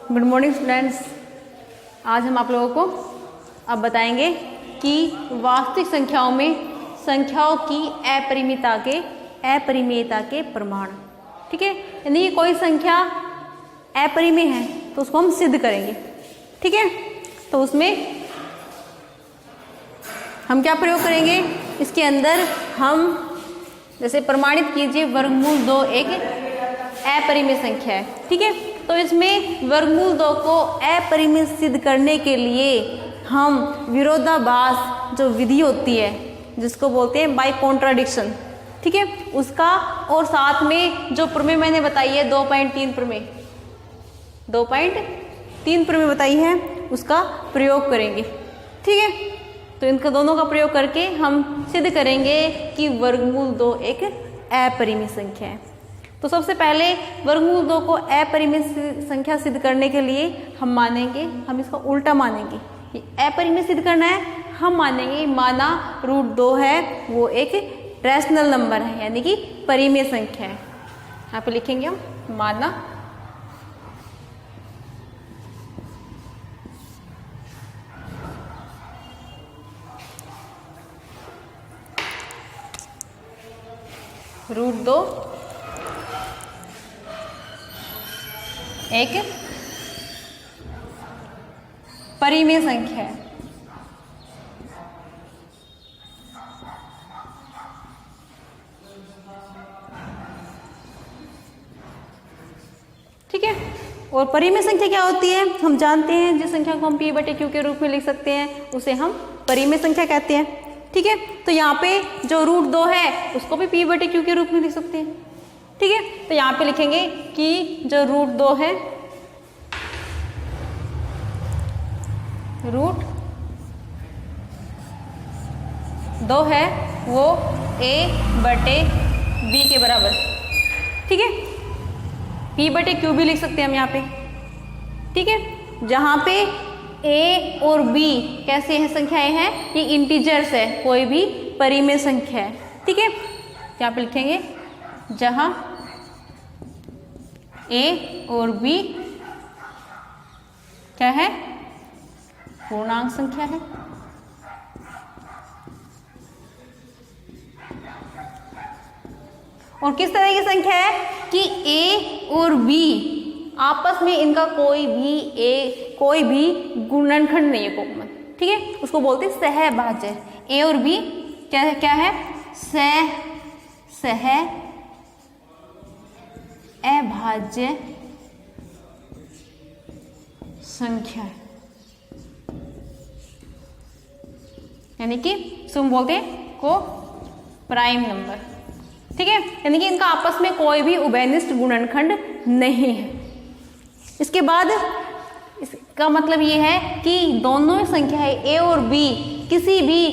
Good morning students. आज हम आप लोगों को अब बताएंगे कि वास्तविक संख्याओं में संख्याओं की अपरिमेयता के प्रमाण। ठीक है, यानी कि कोई संख्या अपरिमेय है तो उसको हम सिद्ध करेंगे। ठीक है, तो उसमें हम क्या प्रयोग करेंगे, इसके अंदर हम जैसे प्रमाणित कीजिए वर्गमूल 2 एक अपरिमेय संख्या है। ठीक है, तो इसमें वर्गमूल 2 को अपरिमेय सिद्ध करने के लिए हम विरोधाभास जो विधि होती है जिसको बोलते हैं बाय कॉन्ट्राडिक्शन, ठीक है, उसका और साथ में जो प्रमेय मैंने बताई है 2.3 प्रमेय 2.3 प्रमेय बताई है उसका प्रयोग करेंगे। ठीक है, तो इनका दोनों का प्रयोग करके हम सिद्ध करेंगे कि वर्गमूल 2 एक अपरिमेय संख्या है। तो सबसे पहले वर्गमूल 2 को अपरिमेय संख्या सिद्ध करने के लिए हम इसका उल्टा मानेंगे। ये अपरिमेय सिद्ध करना है, हम मानेंगे माना √2 है वो एक रैशनल नंबर है, यानी कि परिमेय संख्या है। यहाँ पे लिखेंगे हम माना √2 एक परिमेय संख्या है। ठीक है, और परिमेय संख्या क्या होती है हम जानते हैं। जिस संख्या को हम P/Q के रूप में लिख सकते हैं उसे हम परिमेय संख्या कहते हैं। ठीक है, तो यहाँ पे जो √2 है उसको भी P/Q के रूप में लिख सकते हैं। ठीक है, तो यहाँ पे लिखेंगे कि जो √2 है √2 है वो A/B के बराबर। ठीक है, P/Q भी लिख सकते हैं हम यहाँ पे। ठीक है, जहाँ पे A और B कैसे हैं संख्याएं हैं, ये इंटीजर्स है, कोई भी परिमेय संख्या है। ठीक है, यहाँ पे लिखेंगे जहाँ A और B क्या है, पूर्णांक संख्या है। और किस तरह की संख्या है कि A और B आपस में इनका कोई भी गुणनखंड नहीं है कॉमन। ठीक है, उसको बोलते हैं सहभाज्य। A और B क्या है अभाज्य संख्या, यानी कि हम बोलते हैं को प्राइम नंबर। ठीक है, यानी कि इनका आपस में कोई भी उभयनिष्ठ गुणनखंड नहीं है। इसके बाद इसका मतलब ये है कि दोनों संख्याएं A और B किसी भी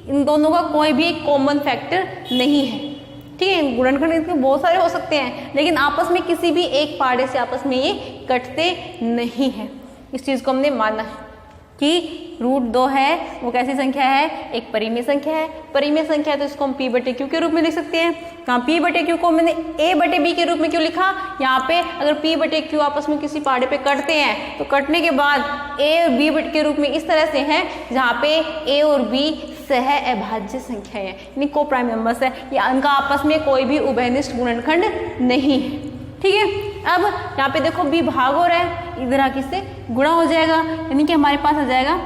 इन दोनों का कोई भी एक कॉमन फैक्टर नहीं है। ठीक है, गुणनखंड इसके बहुत सारे हो सकते हैं लेकिन आपस में किसी भी एक पाड़े से आपस में ये कटते नहीं है। इस चीज को हमने माना है कि √2 है वो कैसी संख्या है, एक परिमेय संख्या है। परिमेय संख्या है तो इसको हम P/Q के रूप में लिख सकते हैं। कहाँ P/Q को मैंने A/B के रूप में क्यों लिखा, यहाँ पे अगर P/Q आपस में किसी पाड़े पे कटते हैं तो कटने के बाद A और B के रूप में इस तरह से है जहाँ पे A और B सह अभाज्य संख्या है, यानी को प्राइम नंबर्स है, या इनका आपस में कोई भी उभयनिष्ठ गुणनखंड नहीं है। ठीक है, अब यहाँ पे देखो B भाग हो रहा है, इधर आके इससे गुणा हो जाएगा, यानी कि हमारे पास आ जाएगा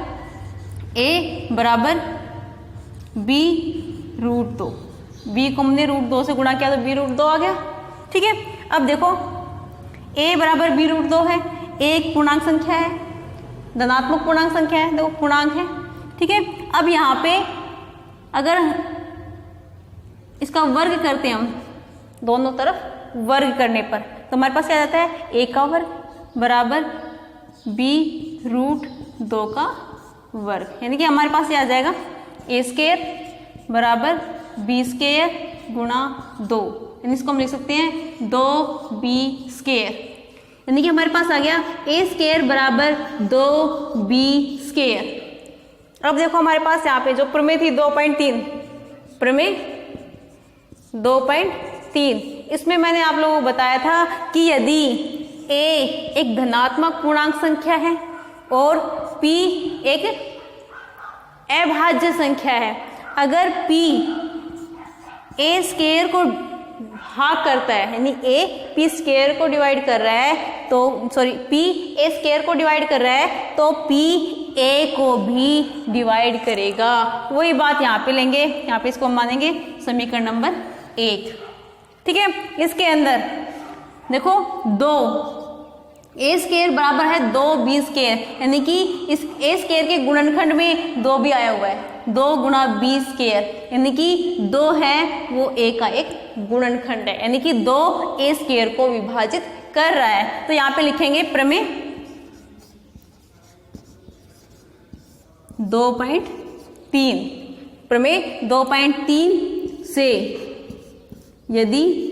A बराबर B √2। B को हमने √2 से गुणा किया तो B √2 आ गया। ठीक है, अब देखो A बराबर B √2 है, एक पूर्णांक संख्या है, धनात्मक पूर्णांक संख्या है, देखो पूर्णांक है। ठीक है, अब यहाँ पे अगर इसका वर्ग करते हैं हम दोनों तरफ वर्ग करने पर तो हमारे पास क्या जाता है, A का वर्ग बराबर B √2 का वर्ग, यानी कि हमारे पास ये आ जाएगा A² बराबर B² गुणा 2, यानी इसको हम लिख सकते हैं 2B², यानी कि हमारे पास आ गया A² बराबर 2B²। अब देखो हमारे पास यहाँ पे जो प्रमेय थी 2.3 प्रमेय 2.3, इसमें मैंने आप लोगों को बताया था कि यदि a एक धनात्मक पूर्णांक संख्या है और p एक अभाज्य संख्या है। अगर p a स्क्वायर को भाग करता है, यानी a p स्क्वायर को डिवाइड कर रहा है, तो p a स्क्वायर को डिवाइड कर रहा है तो p a को भी डिवाइड करेगा। वही बात यहाँ पे लेंगे, यहाँ पे इसको मानेंगे समीकरण नंबर 1। ठीक है, इसके अंदर देखो 2 a स्क्वायर बराबर है 2b स्क्वायर, यानी कि इस a स्क्वायर के गुणनखंड में 2b आया हुआ है, 2 गुणा b स्क्वायर, यानी कि 2 है वो a का एक गुणनखंड है, यानी कि 2 a स्क्वायर को विभाजित कर रहा है। तो यहाँ पे लिखेंगे प्रमेय 2.3, प्रमेय 2.3 से यदि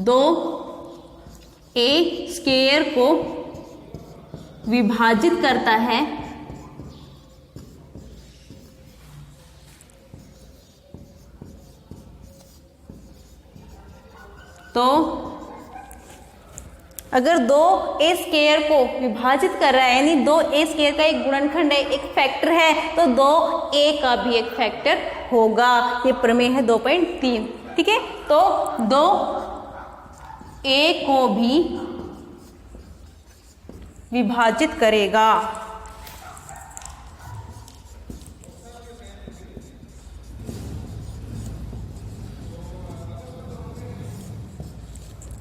2 a स्क्वायर को विभाजित करता है तो अगर 2 a स्क्वायर को विभाजित कर रहा है, यानी 2 a स्क्वायर का एक गुणनखंड है, एक फैक्टर है, तो 2 a का भी एक फैक्टर होगा। ये प्रमेय है 2.3। ठीक है, तो 2 a को भी विभाजित करेगा।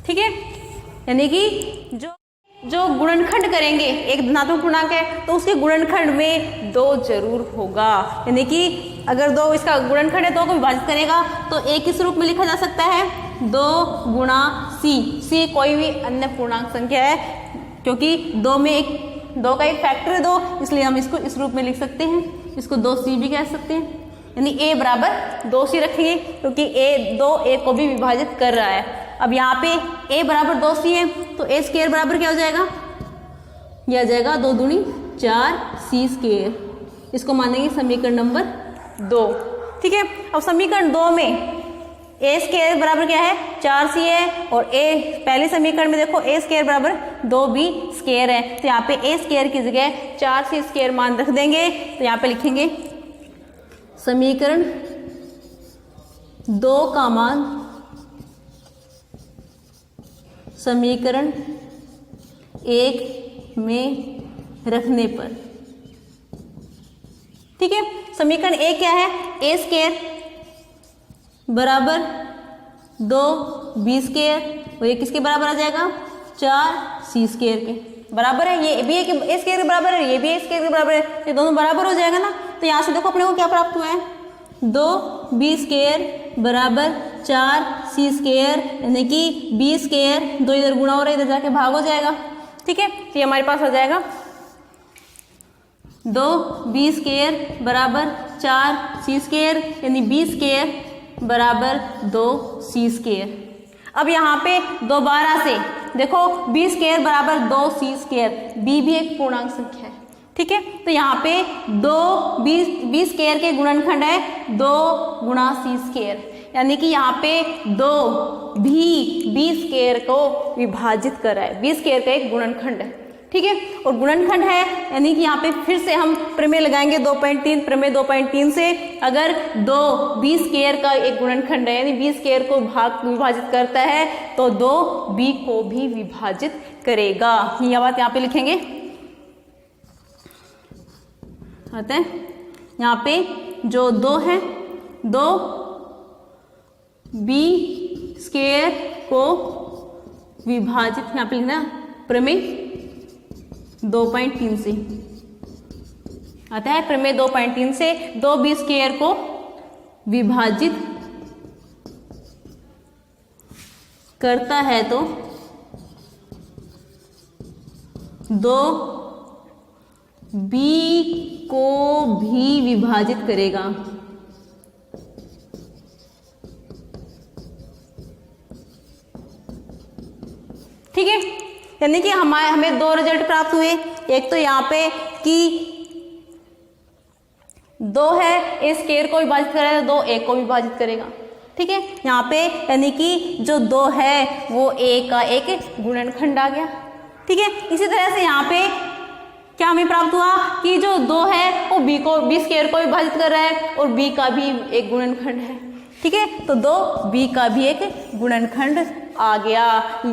ठीक है, यानी कि जो गुणनखंड करेंगे, एक धनात्मक पूर्णांक है तो उसके गुणनखंड में 2 जरूर होगा, यानी कि अगर 2 इसका गुणनखंड है 2 को विभाजित करेगा तो एक किस रूप में लिखा जा सकता है, 2 गुणा c कोई भी अन्य पूर्णांक संख्या है, क्योंकि 2 का एक फैक्टर है 2, इसलिए हम इसको इस रूप में लिख सकते हैं, इसको 2c भी कह सकते हैं, यानी a बराबर 2c रखेंगे क्योंकि 2 a को भी विभाजित कर रहा है। अब यहाँ पे a बराबर 2c है तो a स्क्वायर बराबर क्या हो जाएगा, यह आ जाएगा 2 दूनी 4c स्क्वायर, इसको मानेंगे समीकरण नंबर 2। ठीक है, अब समीकरण 2 में a स्क्वायर बराबर क्या है, 4c है, और a पहले समीकरण में देखो a स्क्वायर बराबर 2b स्क्वायर है, तो यहाँ पे a स्क्वायर की जगह 4c स्क्वायर मान रख देंगे। तो यहाँ पे लिखेंगे समीकरण 2 का मान समीकरण 1 में रखने पर। ठीक है, समीकरण 1 क्या है, a स्क्वायर बराबर 2b स्क्वायर, और ये किसके बराबर आ जाएगा, 4c स्क्वायर के बराबर है। ये भी एक a स्क्वायर के बराबर है, ये भी a स्क्वायर के बराबर है, ये दोनों बराबर हो जाएगा ना। तो यहाँ से देखो अपने को क्या प्राप्त हुआ है, 2b स्क्वायर बराबर 4c स्क्वायर, यानी कि b स्क्वायर 2 इधर गुणा हो रहा है, इधर जाके भाग हो जाएगा। ठीक है, तो ये हमारे पास आ जाएगा 2b स्क्वायर बराबर 4c स्क्वायर, यानी b स्क्वायर बराबर 2c स्क्वायर। अब यहाँ पे दोबारा से देखो b स्क्वायर बराबर 2c स्क्वायर, b भी एक पूर्णांक संख्या है। ठीक है, तो यहाँ पे 2b स्क्वायर के गुणनखंड है 2 गुणा c स्क्वायर, यानी कि यहाँ पे 2 भी b स्क्वायर को विभाजित कर रहा है, b स्क्वायर का एक गुणनखंड है। ठीक है, और गुणनखंड है, यानी कि यहाँ पे फिर से हम प्रमेय लगाएंगे 2.3, प्रमेय 2.3 से अगर 2b स्क्वायर का एक गुणनखंड है, यानी b स्क्वायर को विभाजित करता है तो 2b को भी विभाजित करेगा। यह बात यहाँ पे लिखेंगे, आते हैं यहाँ पे जो 2 है, 2b स्क्वायर को विभाजित, यहाँ पे लिखना प्रमेय 2.3 से आता है, प्रमेय 2.3 से 2b स्क्वायर को विभाजित करता है तो 2b को भी विभाजित करेगा। ठीक है, यानी कि हमें 2 रिजल्ट प्राप्त हुए। एक तो यहाँ पे कि 2 है, a स्क्वायर को विभाजित करेगा, 2 a को विभाजित करेगा। ठीक है, यहाँ पे यानी कि जो 2 है वो a का एक गुणनखंड आ गया। ठीक है, इसी तरह से यहाँ पे क्या हमें प्राप्त हुआ कि जो 2 है वो b स्क्वायर को विभाजित कर रहा है और b का भी एक गुणनखंड है। ठीक है, तो 2b का भी एक गुणनखंड आ गया।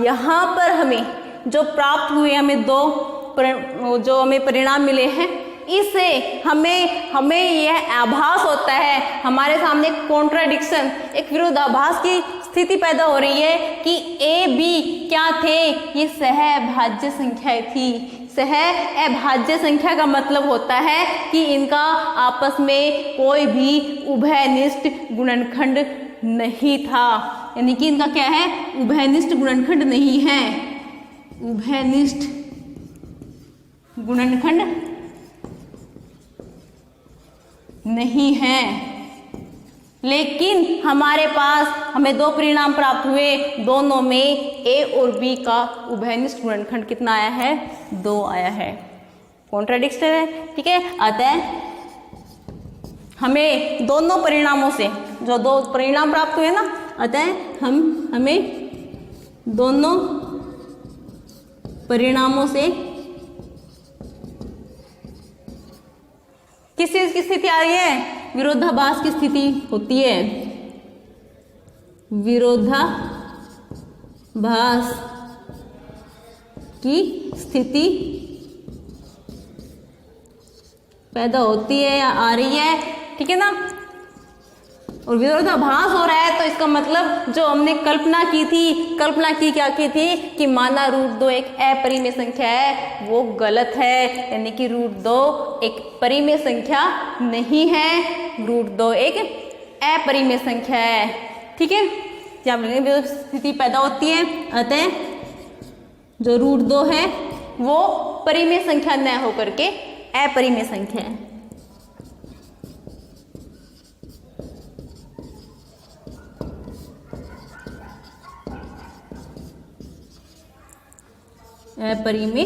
यहाँ पर हमें जो प्राप्त हुए, हमें जो हमें परिणाम मिले हैं, इससे हमें यह आभास होता है, हमारे सामने कॉन्ट्राडिक्शन, एक विरोधाभास की स्थिति पैदा हो रही है कि a b क्या थे, ये सहअभाज्य संख्याएं थी। सहअभाज्य संख्या का मतलब होता है कि इनका आपस में कोई भी उभयनिष्ठ गुणनखंड नहीं था, यानी कि इनका क्या है, उभयनिष्ठ गुणनखंड नहीं है, उभयनिष्ठ गुणनखंड नहीं है। लेकिन हमारे पास हमें 2 परिणाम प्राप्त हुए, दोनों में a और b का उभयनिष्ठ गुणनखंड कितना आया है, 2 आया है। कॉन्ट्राडिक्शन है। ठीक है, अतः हमें दोनों परिणामों से जो 2 परिणाम प्राप्त हुए ना, अतः हमें दोनों परिणामों से किस चीज की स्थिति आ रही है, विरोधाभास की स्थिति होती है। विरोधाभास की स्थिति पैदा होती है या आ रही है। ठीक है ना, और विरोधाभास हो रहा है तो इसका मतलब जो हमने कल्पना की क्या की थी कि माना √2 एक अपरिमेय संख्या है, वो गलत है, यानी कि √2 एक परिमेय संख्या नहीं है, √2 एक अपरिमेय संख्या है। ठीक है, जब स्थिति पैदा होती है, अतः जो √2 है वो परिमेय संख्या न होकर के अपरिमेय संख्या है। अपरिमेय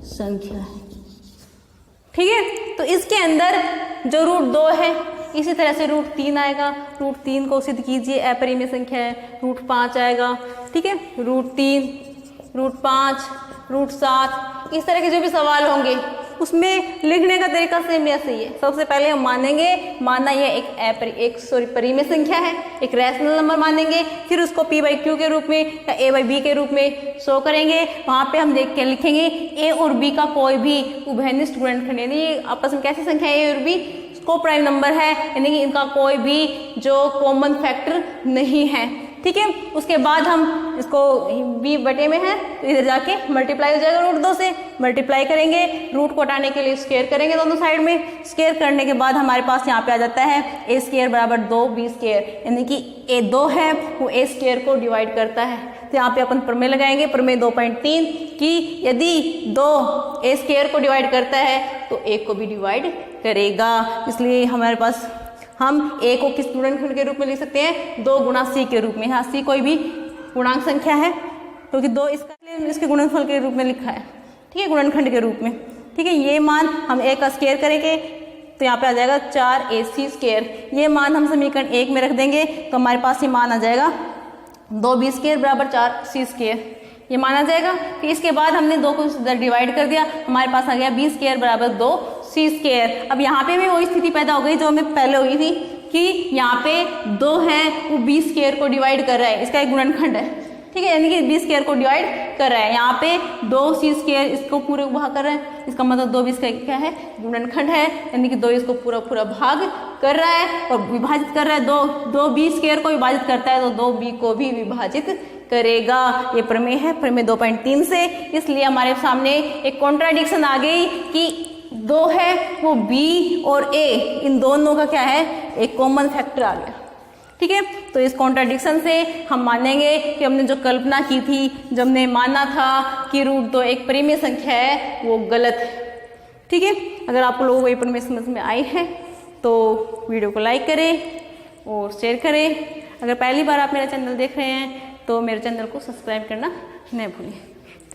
संख्या है। ठीक है, तो इसके अंदर जो √2 है, इसी तरह से √3 आएगा, √3 को सिद्ध कीजिए अपरिमेय संख्या है, √5 आएगा। ठीक है, √3, √5, √7, इस तरह के जो भी सवाल होंगे उसमें लिखने का तरीका सेम ऐसे ही है। सबसे पहले हम माना यह एक परिमेय संख्या है, एक रैशनल नंबर मानेंगे, फिर उसको p/q के रूप में या a/b के रूप में शो करेंगे। वहां पे हम देख के लिखेंगे a और b का कोई भी उभयनिष्ठ गुणनखंड, यानी आपस में कैसी संख्या है, a और b को प्राइम नंबर है, यानी कि इनका कोई भी जो कॉमन फैक्टर नहीं है। ठीक है, उसके बाद हम इसको b बटे में है तो इधर जाके मल्टीप्लाई हो जाएगा, √2 से मल्टीप्लाई करेंगे, रूट को हटाने के लिए स्क्वायर करेंगे दोनों साइड में। स्क्वायर करने के बाद हमारे पास यहाँ पे आ जाता है a² बराबर 2b², यानी कि a2 है वो a² को डिवाइड करता है। तो यहाँ पे अपन प्रमेय लगाएंगे, प्रमेय 2.3 कि यदि 2 a² को डिवाइड करता है तो a को भी डिवाइड करेगा। इसलिए हमारे पास हम a को किस गुणनखंड के रूप में लिख सकते हैं, 2 गुणा c के रूप में। यहाँ c कोई भी पूर्णांक संख्या है क्योंकि 2 इसके गुणनफल के रूप में लिखा है। ठीक है, गुणनखंड के रूप में। ठीक है, ये मान हम a का स्क्वायर करेंगे तो यहाँ पे आ जाएगा 4ac²। ये मान हम समीकरण 1 में रख देंगे तो हमारे पास ये मान आ जाएगा 2b² बराबर 4c², ये माना जाएगा। फिर इसके बाद हमने 2 को डिवाइड कर दिया, हमारे पास आ गया b² बराबर 2c²। अब यहाँ पे भी वही स्थिति पैदा हो गई जो हमें पहले हुई थी कि यहाँ पे 2 है वो b² को डिवाइड कर रहा है, इसका एक गुणनखंड है। ठीक है, यानी कि b² को डिवाइड कर रहा है। यहाँ पे 2c² इसको पूरे भाग कर रहा है, इसका मतलब 2b इसका क्या है, गुणनखंड है, यानी कि 2 इसको पूरा भाग कर रहा है और विभाजित कर रहा है। 2 b² को विभाजित करता है तो 2b को भी विभाजित करेगा। ये प्रमेय है, प्रमेय 2.3 से। इसलिए हमारे सामने एक कॉन्ट्राडिक्शन आ गई कि 2 है वो b और a, इन दोनों का क्या है, एक कॉमन फैक्टर आ गया। ठीक है, तो इस कॉन्ट्राडिक्शन से हम मानेंगे कि हमने जो कल्पना की थी, जब हमने माना था कि √2 एक परिमेय संख्या है, वो गलत है। ठीक है, अगर आप लोगों को ये प्रमेय समझ में आई है तो वीडियो को लाइक करें और शेयर करें। अगर पहली बार आप मेरा चैनल देख रहे हैं तो मेरे चैनल को सब्सक्राइब करना न भूलें।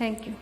Thank you.